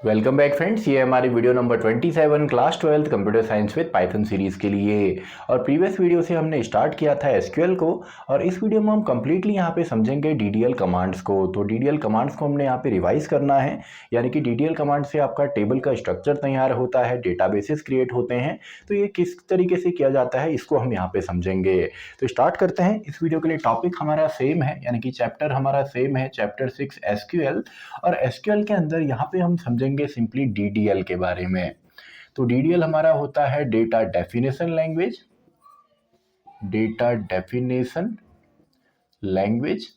Welcome back friends, ये हमारी video number 27 class 12 computer science with Python series के लिए। और प्रीवियस वीडियो से हमने स्टार्ट किया था एसक्यूएल को, और इस वीडियो में हम कंप्लीटली यहाँ पे समझेंगे डीडीएल कमांड्स को। तो डीडीएल कमांड्स को हमने यहाँ पे रिवाइज करना है, यानी कि डीडीएल कमांड से आपका टेबल का स्ट्रक्चर तैयार होता है, डेटाबेसेस क्रिएट होते हैं। तो ये किस तरीके से किया जाता है इसको हम यहाँ पे समझेंगे। तो स्टार्ट करते हैं। इस वीडियो के लिए टॉपिक हमारा सेम है, यानी कि चैप्टर हमारा सेम है, चैप्टर 6 एसक्यूएल। और एसक्यूएल के अंदर यहाँ पे हम समझेंगे सिंपली डीडीएल के बारे में। तो डीडीएल हमारा होता है data definition language, data definition language,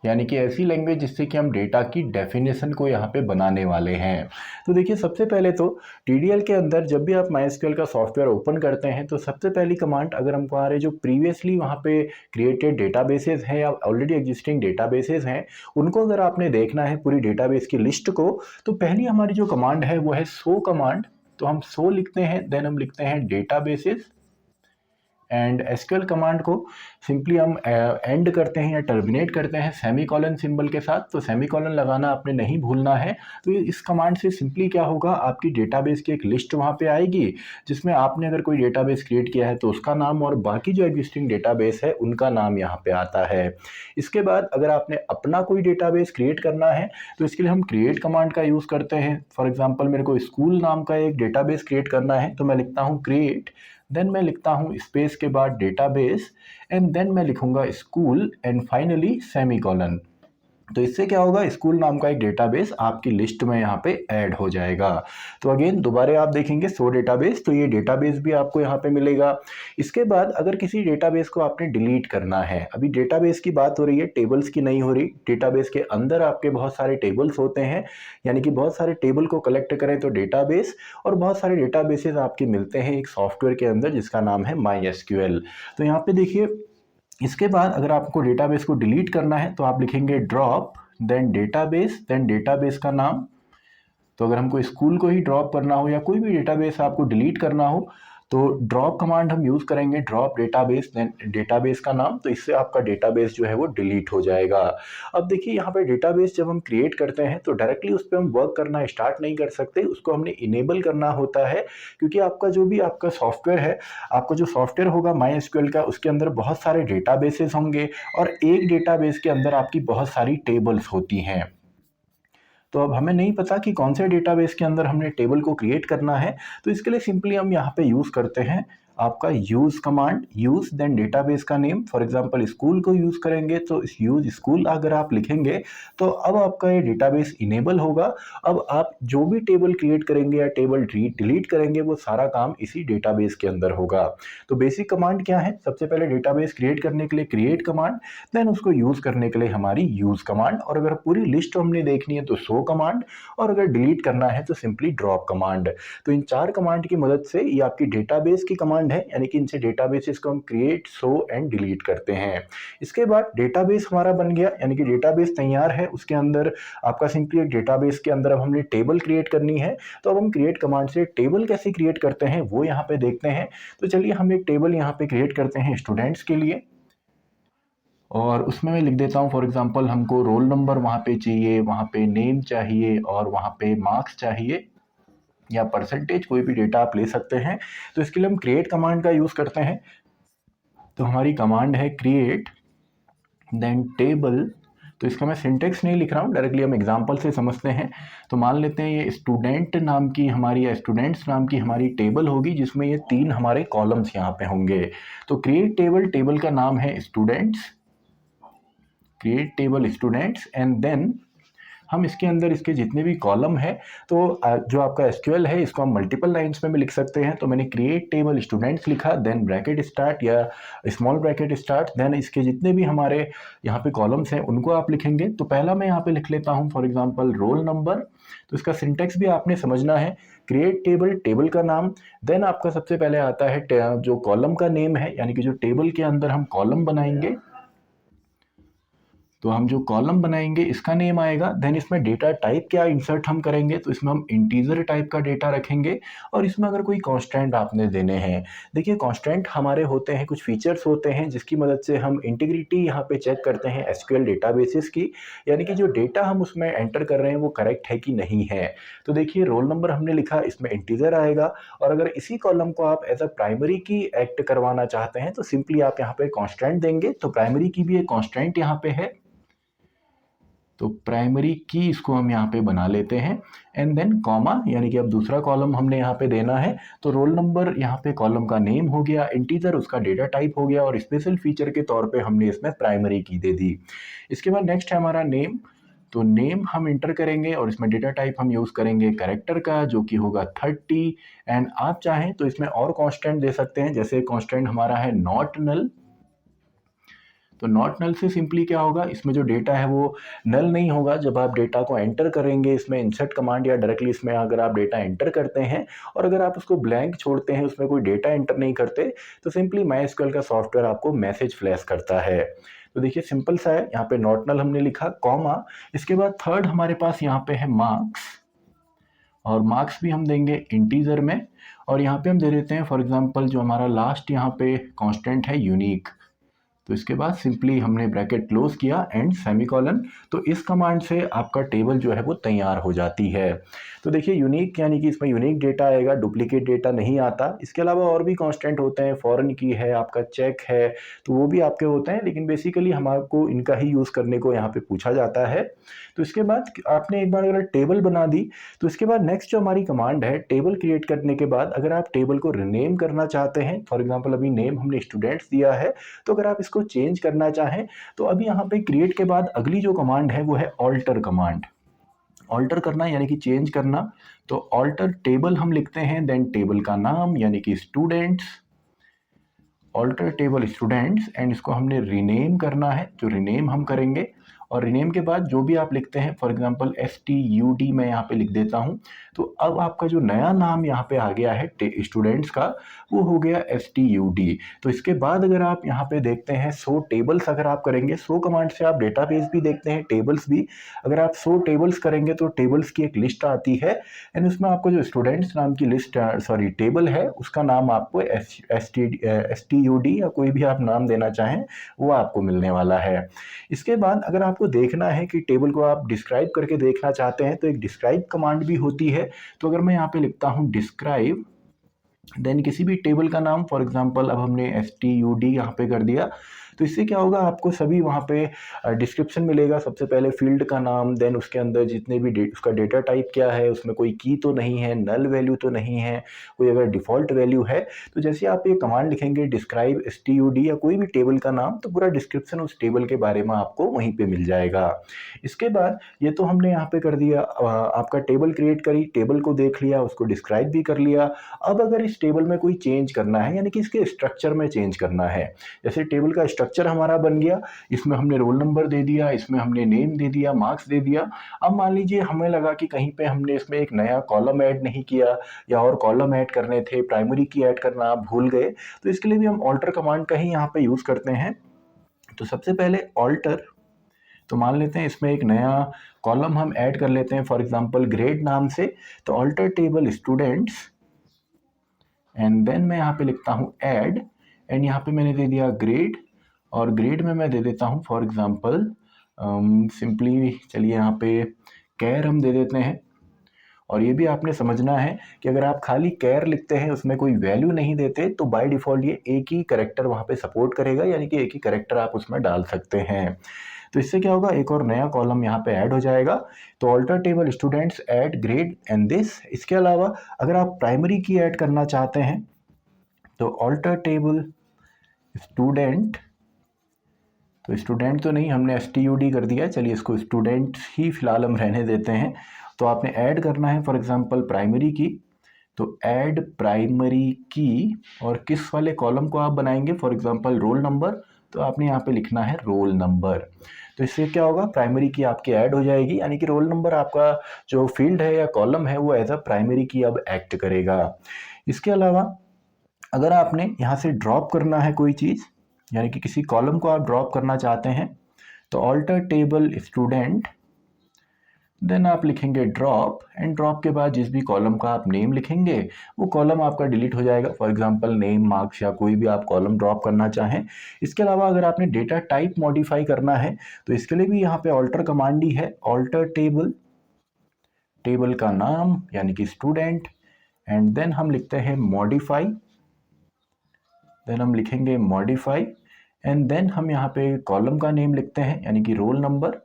यानी कि ऐसी लैंग्वेज जिससे कि हम डेटा की डेफिनेशन को यहाँ पे बनाने वाले हैं। तो देखिए, सबसे पहले तो डीडीएल के अंदर जब भी आप माइस्क्यूएल का सॉफ्टवेयर ओपन करते हैं तो सबसे पहली कमांड, अगर हमको हमारे जो प्रीवियसली वहाँ पे क्रिएटेड डेटाबेसेस हैं या ऑलरेडी एग्जिस्टिंग डेटाबेसेस हैं, उनको अगर आपने देखना है पूरी डेटाबेस की लिस्ट को, तो पहली हमारी जो कमांड है वो है सो कमांड। तो हम सो लिखते हैं, देन हम लिखते हैं डेटाबेसेस, एंड एसक्यूएल कमांड को सिंपली हम एंड करते हैं या टर्मिनेट करते हैं सेमीकोलन सिंबल के साथ। तो सेमीकोलन लगाना आपने नहीं भूलना है। तो इस कमांड से सिंपली क्या होगा, आपकी डेटाबेस की एक लिस्ट वहाँ पे आएगी, जिसमें आपने अगर कोई डेटाबेस क्रिएट किया है तो उसका नाम और बाकी जो एग्जिस्टिंग डेटाबेस है उनका नाम यहाँ पे आता है। इसके बाद अगर आपने अपना कोई डेटाबेस क्रिएट करना है तो इसके लिए हम क्रिएट कमांड का यूज़ करते हैं। फॉर एग्जाम्पल, मेरे को स्कूल नाम का एक डेटाबेस क्रिएट करना है, तो मैं लिखता हूँ क्रिएट, देन मैं लिखता हूँ स्पेस के बाद डेटाबेस, एंड देन मैं लिखूंगा स्कूल, एंड फाइनली सेमीकोलन। तो इससे क्या होगा, स्कूल नाम का एक डेटाबेस आपकी लिस्ट में यहाँ पे ऐड हो जाएगा। तो अगेन दोबारा आप देखेंगे सो डेटाबेस, तो ये डेटाबेस भी आपको यहाँ पे मिलेगा। इसके बाद अगर किसी डेटाबेस को आपने डिलीट करना है, अभी डेटाबेस की बात हो रही है, टेबल्स की नहीं हो रही। डेटाबेस के अंदर आपके बहुत सारे टेबल्स होते हैं, यानी कि बहुत सारे टेबल को कलेक्ट करें तो डेटाबेस, और बहुत सारे डेटाबेसेस आपके मिलते हैं एक सॉफ्टवेयर के अंदर जिसका नाम है माईएसक्यूएल। तो यहाँ पे देखिए, इसके बाद अगर आपको डेटाबेस को डिलीट करना है तो आप लिखेंगे ड्रॉप, देन डेटाबेस का नाम। तो अगर हमको स्कूल को ही ड्रॉप करना हो या कोई भी डेटाबेस आपको डिलीट करना हो तो ड्रॉप कमांड हम यूज़ करेंगे, ड्रॉप डेटाबेस, देन डेटाबेस का नाम। तो इससे आपका डेटाबेस जो है वो डिलीट हो जाएगा। अब देखिए, यहाँ पे डेटाबेस जब हम क्रिएट करते हैं तो डायरेक्टली उस पर हम वर्क करना स्टार्ट नहीं कर सकते, उसको हमने इनेबल करना होता है। क्योंकि आपका जो भी आपका सॉफ्टवेयर है, आपका जो सॉफ्टवेयर होगा माईएसक्यूएल का, उसके अंदर बहुत सारे डेटाबेसेस होंगे, और एक डेटाबेस के अंदर आपकी बहुत सारी टेबल्स होती हैं। तो अब हमें नहीं पता कि कौन से डेटाबेस के अंदर हमने टेबल को क्रिएट करना है, तो इसके लिए सिंपली हम यहाँ पे यूज़ करते हैं आपका use command, use then database का नेम। फॉर एग्जांपल स्कूल को यूज़ करेंगे तो यूज़ स्कूल अगर आप लिखेंगे तो अब आपका ये डेटाबेस इनेबल होगा। अब आप जो भी टेबल क्रिएट करेंगे या टेबल डिलीट करेंगे वो सारा काम इसी डेटाबेस के अंदर होगा। तो बेसिक कमांड क्या है, सबसे पहले डेटाबेस क्रिएट करने के लिए क्रिएट कमांड, देन उसको यूज़ करने के लिए हमारी यूज़ कमांड, और अगर पूरी लिस्ट हमने देखनी है तो सो कमांड, और अगर डिलीट करना है तो सिंपली ड्रॉप कमांड। तो इन चार कमांड की मदद से ये आपकी डेटाबेस की कमांड है, यानी कि इनसे डेटाबेसेस को हम क्रिएट, सो एंड डिलीट करते हैं। इसके बाद डेटाबेस हमारा बन गया, यानी कि डेटाबेस तैयार है, उसके अंदर आपका सिंपली एक डेटाबेस के अंदर अब हमने टेबल क्रिएट करनी है। तो अब हम क्रिएट कमांड से टेबल कैसे क्रिएट करते हैं वो यहाँ पे देखते हैं। तो चलिए हम एक टेबल यहाँ पे क्रिएट करते हैं स्टूडेंट्स के लिए, और उसमें मैं लिख देता हूँ फॉर एग्जांपल हमको रोल नंबर वहाँ पे चाहिए, वहाँ पे नेम चाहिए, और वहाँ पे मार्क्स चाहिए या परसेंटेज, कोई भी डेटा आप ले सकते हैं। तो इसके लिए हम क्रिएट कमांड का यूज़ करते हैं। तो हमारी कमांड है क्रिएट देन टेबल। तो इसका मैं सिंटेक्स नहीं लिख रहा हूँ, डायरेक्टली हम एग्जांपल से समझते हैं। तो मान लेते हैं ये स्टूडेंट नाम की हमारी या स्टूडेंट्स नाम की हमारी टेबल होगी, जिसमें ये तीन हमारे कॉलम्स यहाँ पे होंगे। तो क्रिएट टेबल, टेबल का नाम है students, create table students, and then हम इसके अंदर इसके जितने भी कॉलम है, तो जो आपका एसक्यूएल है इसको हम मल्टीपल लाइंस में भी लिख सकते हैं। तो मैंने क्रिएट टेबल स्टूडेंट्स लिखा, देन ब्रैकेट स्टार्ट या स्मॉल ब्रैकेट स्टार्ट, देन इसके जितने भी हमारे यहाँ पे कॉलम्स हैं उनको आप लिखेंगे। तो पहला मैं यहाँ पे लिख लेता हूँ फॉर एग्जांपल रोल नंबर। तो इसका सिंटेक्स भी आपने समझना है, क्रिएट टेबल, टेबल का नाम, देन आपका सबसे पहले आता है जो कॉलम का नेम है, यानी कि जो टेबल के अंदर हम कॉलम बनाएंगे। तो हम जो कॉलम बनाएंगे इसका नेम आएगा। देन इसमें डेटा टाइप क्या इंसर्ट हम करेंगे, तो इसमें हम इंटीजर टाइप का डेटा रखेंगे और इसमें अगर कोई कांस्टेंट आपने देने हैं, देखिए कांस्टेंट हमारे होते हैं, कुछ फीचर्स होते हैं जिसकी मदद से हम इंटीग्रिटी यहाँ पे चेक करते हैं एसक्यूएल डेटाबेसेस की, यानी कि जो डेटा हम उसमें एंटर कर रहे हैं वो करेक्ट है कि नहीं है। तो देखिए रोल नंबर हमने लिखा, इसमें इंटीजर आएगा, और अगर इसी कॉलम को आप एज अ प्राइमरी की एक्ट करवाना चाहते हैं तो सिंपली आप यहाँ पे कांस्टेंट देंगे। तो प्राइमरी की भी एक कांस्टेंट यहाँ पे है, तो प्राइमरी की इसको हम यहाँ पे बना लेते हैं एंड देन कॉमा, यानी कि अब दूसरा कॉलम हमने यहाँ पे देना है। तो रोल नंबर यहाँ पे कॉलम का नेम हो गया, इंटीजर उसका डेटा टाइप हो गया, और स्पेशल फीचर के तौर पे हमने इसमें प्राइमरी की दे दी। इसके बाद नेक्स्ट है हमारा नेम। तो नेम हम इंटर करेंगे और इसमें डेटा टाइप हम यूज़ करेंगे कैरेक्टर का, जो कि होगा 30। एंड आप चाहें तो इसमें और कांस्टेंट दे सकते हैं, जैसे कांस्टेंट हमारा है नॉट नल। तो नॉट नल से सिंपली क्या होगा, इसमें जो डेटा है वो नल नहीं होगा जब आप डेटा को एंटर करेंगे इसमें इंसर्ट कमांड या डायरेक्टली इसमें अगर आप डेटा एंटर करते हैं, और अगर आप उसको ब्लैंक छोड़ते हैं, उसमें कोई डेटा एंटर नहीं करते, तो सिंपली माईएसक्यूएल का सॉफ्टवेयर आपको मैसेज फ्लैश करता है। तो देखिए सिंपल सा है, यहाँ पे नॉट नल हमने लिखा, कॉमा, इसके बाद थर्ड हमारे पास यहाँ पे है मार्क्स, और मार्क्स भी हम देंगे इंटीजर में, और यहाँ पे हम दे देते हैं फॉर एग्जांपल जो हमारा लास्ट यहाँ पे कांस्टेंट है यूनिक। तो इसके बाद सिंपली हमने ब्रैकेट क्लोज किया एंड सेमीकोलन। तो इस कमांड से आपका टेबल जो है वो तैयार हो जाती है। तो देखिए यूनिक यानी कि इसमें यूनिक डेटा आएगा, डुप्लीकेट डेटा नहीं आता। इसके अलावा और भी कांस्टेंट होते हैं, फॉरेन की है, आपका चेक है, तो वो भी आपके होते हैं, लेकिन बेसिकली हमारे इनका ही यूज़ करने को यहाँ पे पूछा जाता है। तो इसके बाद आपने एक बार अगर टेबल बना दी, तो इसके बाद नेक्स्ट जो हमारी कमांड है, टेबल क्रिएट करने के बाद अगर आप टेबल को रिनेम करना चाहते हैं, फॉर एग्जाम्पल अभी नेम हमने स्टूडेंट्स दिया है, तो अगर आप इसको चेंज करना चाहें तो अभी यहाँ पे क्रिएट के बाद अगली जो कमांड है वो है ऑल्टर कमांड। ऑल्टर करना यानी कि चेंज करना। तो ऑल्टर टेबल हम लिखते हैं, देन टेबल का नाम यानी कि students, alter table students, and इसको हमने रीनेम करना है, जो रीनेम हम करेंगे। और रीनेम के बाद जो भी आप लिखते हैं, फॉर एग्जांपल STUD मैं यहाँ पे लिख देता हूँ। तो अब आपका जो नया नाम यहाँ पे आ गया है स्टूडेंट्स का, वो हो गया STUD। तो इसके बाद अगर आप यहाँ पे देखते हैं शो टेबल्स, अगर आप करेंगे शो कमांड से आप डेटाबेस भी देखते हैं, टेबल्स भी। अगर आप शो टेबल्स करेंगे तो टेबल्स की एक लिस्ट आती है, एंड उसमें आपको जो स्टूडेंट्स नाम की लिस्ट टेबल है उसका नाम आपको STUD या कोई भी आप नाम देना चाहें वो आपको मिलने वाला है। इसके बाद अगर आपको देखना है कि टेबल को आप डिस्क्राइब करके देखना चाहते हैं, तो एक डिस्क्राइब कमांड भी होती है। तो अगर मैं यहाँ पे लिखता हूँ डिस्क्राइब, देन किसी भी टेबल का नाम, फॉर एग्जांपल अब हमने STUD यहाँ पे कर दिया, तो इससे क्या होगा, आपको सभी वहाँ पे डिस्क्रिप्शन मिलेगा। सबसे पहले फील्ड का नाम, देन उसके अंदर जितने भी उसका डेटा टाइप क्या है, उसमें कोई की तो नहीं है, नल वैल्यू तो नहीं है, कोई अगर डिफ़ॉल्ट वैल्यू है। तो जैसे आप ये कमांड लिखेंगे डिस्क्राइब STUD या कोई भी टेबल का नाम, तो पूरा डिस्क्रिप्शन उस टेबल के बारे में आपको वहीं पर मिल जाएगा। इसके बाद ये तो हमने यहाँ पे कर दिया, आपका टेबल क्रिएट करी, टेबल को देख लिया, उसको डिस्क्राइब भी कर लिया। अब अगर इस टेबल में कोई चेंज करना है, यानी कि इसके स्ट्रक्चर में चेंज करना है, जैसे टेबल का स्ट्रक्चर हमारा बन गया, इसमें हमने रोल नंबर दे दिया, इसमें हमने नेम दे दिया, मार्क्स दे दिया। अब मान लीजिए हमें लगा कि कहीं पे हमने इसमें एक नया कॉलम ऐड नहीं किया, या और कॉलम ऐड करने थे, प्राइमरी की ऐड करना आप भूल गए, तो इसके लिए भी हम ऑल्टर कमांड का ही यहाँ पे यूज करते हैं। तो सबसे पहले ऑल्टर, तो मान लेते हैं इसमें एक नया कॉलम हम ऐड कर लेते हैं, फॉर एग्जांपल ग्रेड नाम से। तो alter table students, and then मैं यहाँ पे लिखता हूँ ऐड, एंड यहाँ पे मैंने दे दिया ग्रेड, और ग्रेड में मैं दे देता हूँ फॉर एग्जांपल सिंपली, चलिए यहाँ पे कैर हम दे देते हैं। और ये भी आपने समझना है कि अगर आप खाली कैर लिखते हैं, उसमें कोई वैल्यू नहीं देते, तो बाय डिफ़ॉल्ट ये एक ही कैरेक्टर वहाँ पे सपोर्ट करेगा, यानी कि एक ही कैरेक्टर आप उसमें डाल सकते हैं। तो इससे क्या होगा, एक और नया कॉलम यहाँ पे ऐड हो जाएगा। तो alter table students add grade and this. इसके अलावा अगर आप प्राइमरी की ऐड करना चाहते हैं, तो ऑल्टर टेबल स्टूडेंट, तो स्टूडेंट तो नहीं, हमने STUD कर दिया, चलिए इसको स्टूडेंट ही फिलहाल हम रहने देते हैं। तो आपने ऐड करना है फॉर एग्जांपल प्राइमरी की, तो ऐड प्राइमरी की, और किस वाले कॉलम को आप बनाएंगे, फॉर एग्जांपल रोल नंबर, तो आपने यहाँ पे लिखना है रोल नंबर। तो इससे क्या होगा, प्राइमरी की आपकी ऐड हो जाएगी, यानी कि रोल नंबर आपका जो फील्ड है या कॉलम है वो एज अ प्राइमरी की अब एक्ट करेगा। इसके अलावा अगर आपने यहाँ से ड्रॉप करना है कोई चीज़, यानी कि किसी कॉलम को आप ड्रॉप करना चाहते हैं, तो ऑल्टर टेबल स्टूडेंट, देन आप लिखेंगे ड्रॉप, एंड ड्रॉप के बाद जिस भी कॉलम का आप नेम लिखेंगे वो कॉलम आपका डिलीट हो जाएगा। फॉर एग्जांपल नेम, मार्क्स या कोई भी आप कॉलम ड्रॉप करना चाहें। इसके अलावा अगर आपने डेटा टाइप मॉडिफाई करना है तो इसके लिए भी यहाँ पे ऑल्टर कमांड ही है। ऑल्टर टेबल, टेबल का नाम यानी कि स्टूडेंट, एंड देन हम लिखते हैं मॉडिफाई, देन हम लिखेंगे मॉडिफाई, एंड देन हम यहाँ पे कॉलम का नेम लिखते हैं यानी कि रोल नंबर,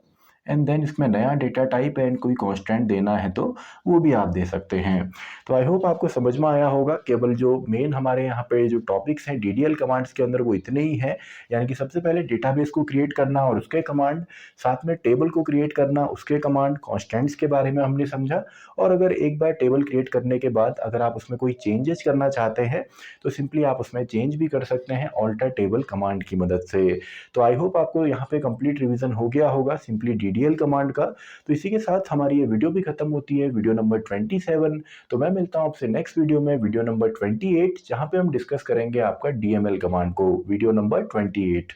एंड देन इसमें नया डेटा टाइप एंड कोई कांस्टेंट देना है तो वो भी आप दे सकते हैं। तो आई होप आपको समझ में आया होगा। केवल जो मेन हमारे यहाँ पे जो टॉपिक्स हैं डीडीएल कमांड्स के अंदर वो इतने ही हैं, यानी कि सबसे पहले डेटाबेस को क्रिएट करना और उसके कमांड, साथ में टेबल को क्रिएट करना उसके कमांड, कॉन्स्टेंट्स के बारे में हमने समझा। और अगर एक बार टेबल क्रिएट करने के बाद अगर आप उसमें कोई चेंजेस करना चाहते हैं तो सिंपली आप उसमें चेंज भी कर सकते हैं ऑल्टर टेबल कमांड की मदद से। तो आई होप आपको यहाँ पे कंप्लीट रिवीजन हो गया होगा सिंपली डीडीएल कमांड का। तो इसी के साथ हमारी ये वीडियो भी खत्म होती है, वीडियो नंबर 27। तो मैं मिलता हूँ आपसे नेक्स्ट वीडियो में, वीडियो नंबर 28, जहाँ पे हम डिस्कस करेंगे आपका डीएमएल कमांड को, वीडियो नंबर 28।